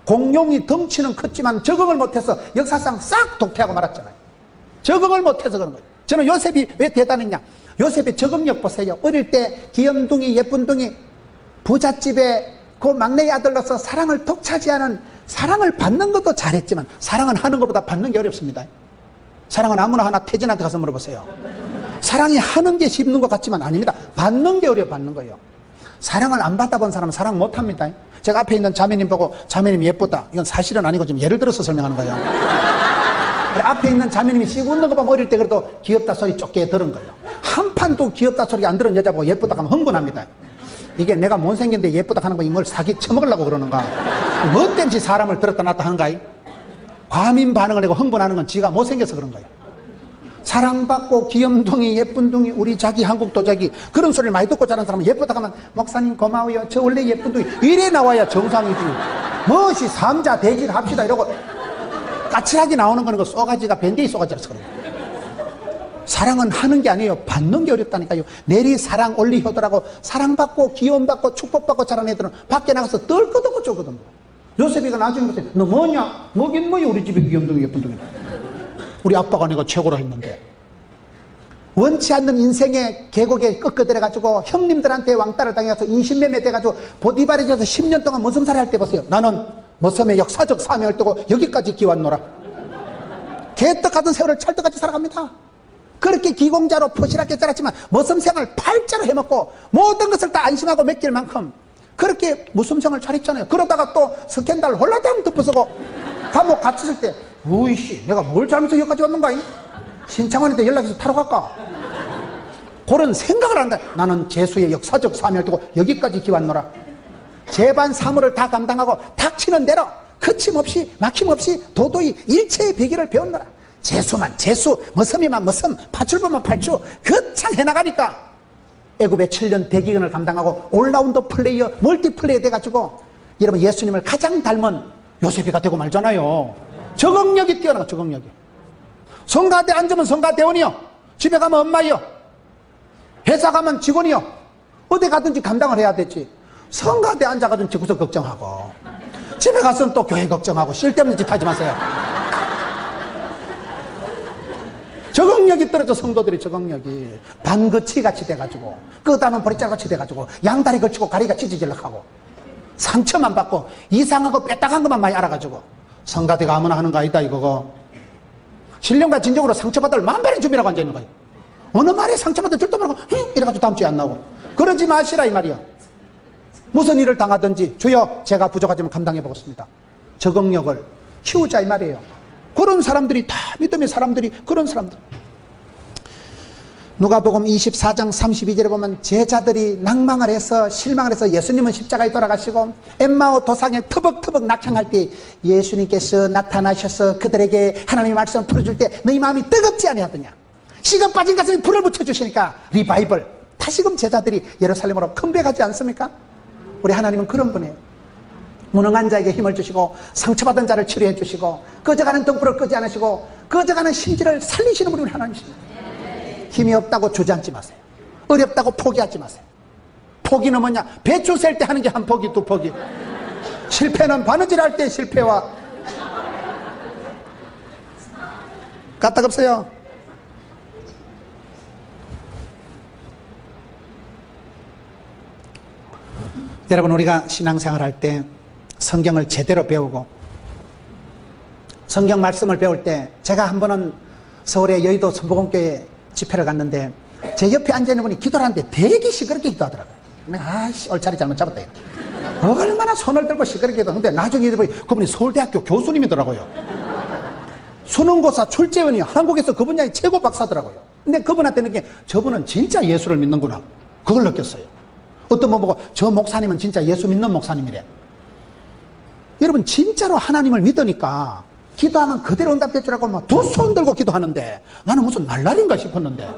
공룡이 덩치는 컸지만 적응을 못해서 역사상 싹 도태하고 말았잖아요. 적응을 못해서 그런 거예요. 저는 요셉이 왜 대단했냐. 요셉의 적응력 보세요. 어릴 때 귀염둥이 예쁜둥이 부잣집에 그 막내 아들로서 사랑을 독차지하는 사랑을 받는 것도 잘했지만 사랑은 하는 것보다 받는 게 어렵습니다. 사랑은 아무나 하나 태진한테 가서 물어보세요. 사랑이 하는 게 쉽는 것 같지만 아닙니다. 받는 게 어려워. 받는 거예요. 사랑을 안 받아본 사람은 사랑 못합니다. 제가 앞에 있는 자매님 보고 자매님 예쁘다. 이건 사실은 아니고 지금 예를 들어서 설명하는 거예요. 앞에 있는 자매님이 씩 웃는 거 보면 어릴 때 그래도 귀엽다 소리 쫓게 들은 거예요. 한 판도 귀엽다 소리가 안 들은 여자 보고 예쁘다 하면 흥분합니다. 이게 내가 못생겼는데 예쁘다 하는 거 이걸 사기 쳐먹으려고 그러는가. 뭐 때문에 사람을 들었다 놨다 하는가. 과민 반응을 내고 흥분하는 건 지가 못생겨서 그런 거예요. 사랑받고 귀염둥이 예쁜둥이 우리 자기 한국 도자기 그런 소리를 많이 듣고 자란 사람은 예쁘다 하면 목사님 고마워요. 저 원래 예쁜둥이 이래 나와야 정상이지. 무엇이 삼자 대질 합시다 이러고 까칠하게 나오는 거는 그 쏘가지가 밴데이 쏘가지라서 그래요. 사랑은 하는 게 아니에요. 받는 게 어렵다니까요. 내리 사랑 올리 효도라고 사랑받고 기원받고 축복받고 자란 애들은 밖에 나가서 떨거든고 쪼거든. 요셉이가 나중에 그랬어요. 너 뭐냐? 뭐긴 뭐야 우리 집에 귀염둥이 예쁜둥이. 우리 아빠가 내가 최고라 했는데 원치 않는 인생의 계곡에 꺾어들어가지고 형님들한테 왕따를 당해서 인신매매 돼가지고 보디바리 져서 10년 동안 머슴살이 할 때 보세요. 나는 머슴의 역사적 사명을 두고 여기까지 기왔노라. 개떡 같은 세월을 찰떡같이 살아갑니다. 그렇게 기공자로 포실하게 살았지만 머슴 생활 팔자로 해먹고 모든 것을 다 안심하고 맡길 만큼 그렇게 무슨 생활 잘했잖아요. 그러다가 또 스캔들 홀라당 덮어서고 감옥 갇혔을 때 우이씨 내가 뭘 잘못해서 여기까지 왔는가? 신창원한테 연락해서 타러 갈까? 그런 생각을 한다. 나는 재수의 역사적 사명을 두고 여기까지 기왔노라. 재반 사무를 다 감당하고 닥치는 대로 거침없이 막힘없이 도도히 일체의 비결을 배웠노라. 재수만 재수, 머슴이만 머슴, 파출부만 팔출 거창 해나가니까 애굽의 7년 대기근을 감당하고 올라운더 플레이어, 멀티플레이어 돼가지고 여러분 예수님을 가장 닮은 요셉이가 되고 말잖아요. 적응력이 뛰어나가. 적응력이. 성가대 앉으면 성가대원이요, 집에 가면 엄마요, 회사 가면 직원이요, 어디 가든지 감당을 해야 되지. 성가대 앉아가지고 집구석 걱정하고 집에 가서는 또 교회 걱정하고 쓸데없는 짓 하지 마세요. 적응력이 떨어져. 성도들이 적응력이 반거치 같이 돼가지고 끄다면 보리자같이 돼가지고 양다리 걸치고 가리가 찢어질락하고 상처만 받고 이상하고 빼딱한 것만 많이 알아가지고 성가대가 아무나 하는 거 아니다 이거고. 신령과 진정으로 상처받을 만반의 준비라고 앉아있는 거예요. 어느 말에 상처받을 줄도 모르고 이래가지고 다음 주에 안 나오고. 그러지 마시라 이 말이야. 무슨 일을 당하든지 주여 제가 부족하지만 감당해 보겠습니다. 적응력을 키우자 이 말이에요. 그런 사람들이 다 믿음의 사람들이 그런 사람들. 누가복음 24장 32절에 보면 제자들이 낭망을 해서 실망을 해서 예수님은 십자가에 돌아가시고 엠마오 도상에 터벅터벅 낙향할 때 예수님께서 나타나셔서 그들에게 하나님의 말씀을 풀어줄 때 너희 마음이 뜨겁지 아니하더냐. 식은 빠진 가슴에 불을 붙여주시니까 리바이벌. 다시금 제자들이 예루살렘으로 컴백하지 않습니까? 우리 하나님은 그런 분이에요. 무능한 자에게 힘을 주시고 상처받은 자를 치료해 주시고 꺼져가는 등불을 끄지 않으시고 꺼져가는 심지를 살리시는 분이 하나님이십니다. 힘이 없다고 주저앉지 마세요. 어렵다고 포기하지 마세요. 포기는 뭐냐? 배추 셀 때 하는 게 한 포기 두 포기. 실패는 바느질 할 때 실패와 까딱없어요. 여러분 우리가 신앙생활 할 때 성경을 제대로 배우고 성경 말씀을 배울 때 제가 한 번은 서울의 여의도 선보공교회 집회를 갔는데 제 옆에 앉아있는 분이 기도를 하는데 되게 시끄럽게 기도하더라고요. 아이씨 얼차리 잘못 잡았다 이거. 얼마나 손을 들고 시끄럽게 기도하는데 나중에 그분이 서울대학교 교수님이더라고요. 수능고사 출제원이 한국에서 그 분야의 최고 박사더라고요. 근데 그분한테 느낀 게 저분은 진짜 예수를 믿는구나. 그걸 느꼈어요. 어떤 분 보고 저 목사님은 진짜 예수 믿는 목사님이래. 여러분 진짜로 하나님을 믿으니까 기도하면 그대로 응답될 줄 알고 막 두 손 들고 기도하는데 나는 무슨 날라리인가 싶었는데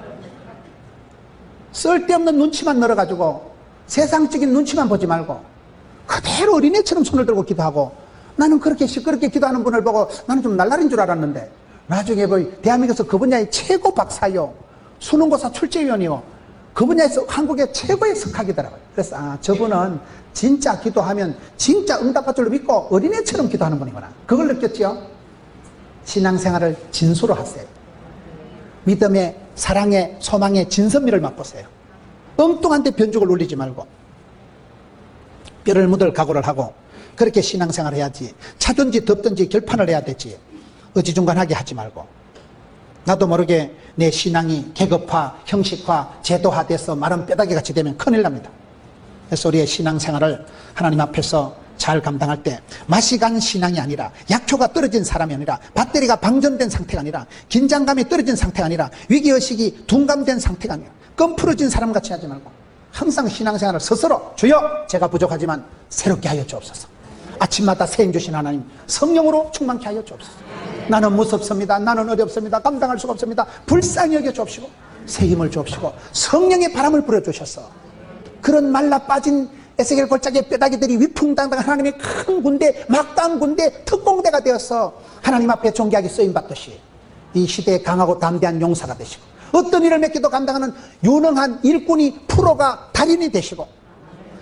쓸데없는 눈치만 늘어가지고 세상적인 눈치만 보지 말고 그대로 어린애처럼 손을 들고 기도하고 나는 그렇게 시끄럽게 기도하는 분을 보고 나는 좀 날라리인 줄 알았는데 나중에 대한민국에서 그 분야의 최고 박사요, 수능고사 출제위원이요, 그 분야에서 한국의 최고의 석학이더라고요. 그래서 저분은 진짜 기도하면 진짜 응답받을 줄로 믿고 어린애처럼 기도하는 분이구나. 그걸 느꼈죠. 신앙생활을 진수로 하세요. 믿음의, 사랑의, 소망의 진선미를 맛보세요. 엉뚱한 데 변죽을 울리지 말고 뼈를 묻을 각오를 하고 그렇게 신앙생활을 해야지. 차든지 덥든지 결판을 해야 되지. 어지중간하게 하지 말고 나도 모르게 내 신앙이 계급화, 형식화, 제도화돼서 마른 뼈다귀 같이 되면 큰일 납니다. 그래서 우리의 신앙생활을 하나님 앞에서 잘 감당할 때 맛이 간 신앙이 아니라 약초가 떨어진 사람이 아니라 배터리가 방전된 상태가 아니라 긴장감이 떨어진 상태가 아니라 위기의식이 둔감된 상태가 아니라 껌 풀어진 사람같이 하지 말고 항상 신앙생활을 스스로 주여 제가 부족하지만 새롭게 하여 주옵소서. 아침마다 새임 주신 하나님 성령으로 충만케 하여 주옵소서. 나는 무섭습니다. 나는 어렵습니다. 감당할 수가 없습니다. 불쌍히 여겨 주옵시고 새 힘을 주옵시고 성령의 바람을 불어주셔서 그런 말라 빠진 에스겔 골짜기의 뼈다귀들이 위풍당당한 하나님의 큰 군대, 막강 군대, 특공대가 되어서 하나님 앞에 존귀하게 쓰임받듯이 이 시대에 강하고 담대한 용사가 되시고 어떤 일을 맡기도 감당하는 유능한 일꾼이 프로가 달인이 되시고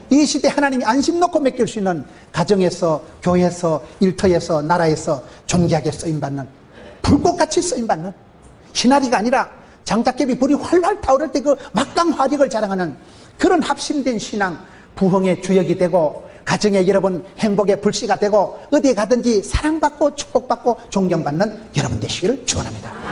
이 시대 하나님이 안심 놓고 맡길 수 있는 가정에서, 교회에서, 일터에서, 나라에서 존귀하게 쓰임받는 불꽃같이 쓰임받는 희나리가 아니라 장작개비 불이 활활 타오를 때 그 막강화력을 자랑하는 그런 합심된 신앙, 부흥의 주역이 되고 가정의 여러분 행복의 불씨가 되고 어디에 가든지 사랑받고 축복받고 존경받는 여러분 되시기를 축원합니다.